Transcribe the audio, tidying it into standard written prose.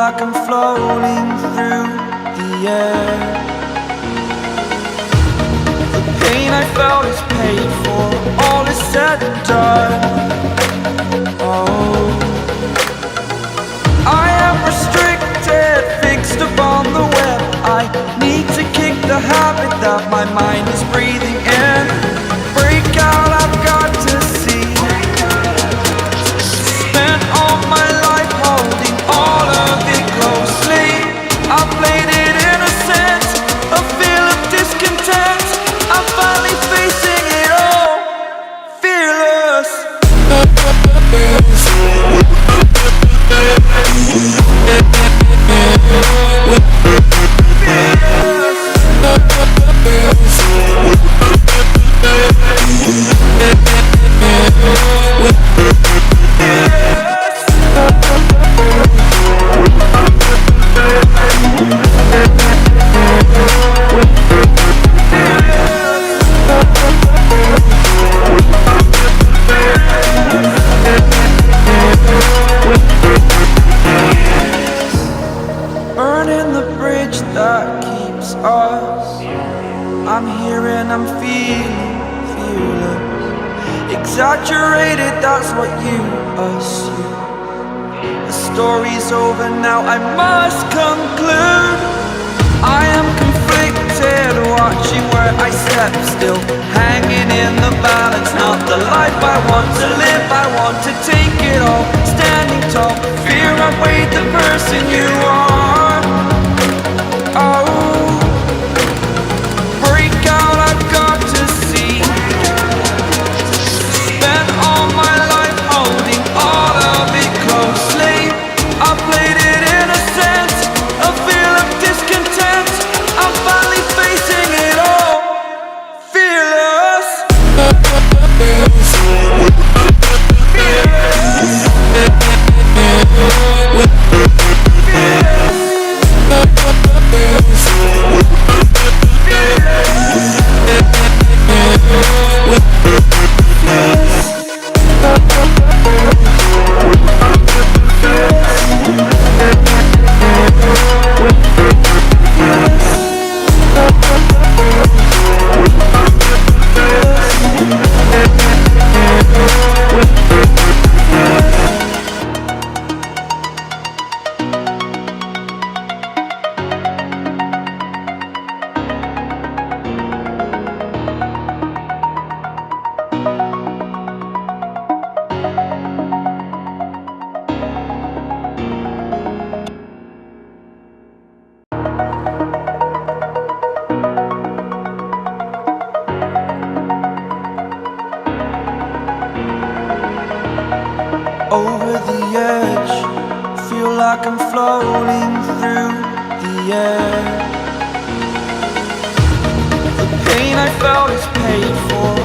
like I'm floating through the air. The pain I felt is paid for, all is said and done. Oh, I am restricted, fixed upon the web. I need to kick the habit that my mind is breathing in. Break out, I've got to see. Spent all my life holding all of it closely. I played it innocent, a feel of discontent. I'm finally facing it all, fearless. Burning the bridge that keeps us. I'm here and I'm feeling fearless. Exaggerated, that's what you assume. The story's over now, I must conclude. I am conflicted, watching where I step still, hanging in the balance. Not the life I want to live, I want to take it all. Standing tall, fear I've weighed the person you are. Oh, break out, I've got to see. Spent all my life holding all of it closely. I played it innocent, a feel of discontent. I'm finally facing it all, fearless. Over the edge, feel like I'm floating through the air. The pain I felt is paid for,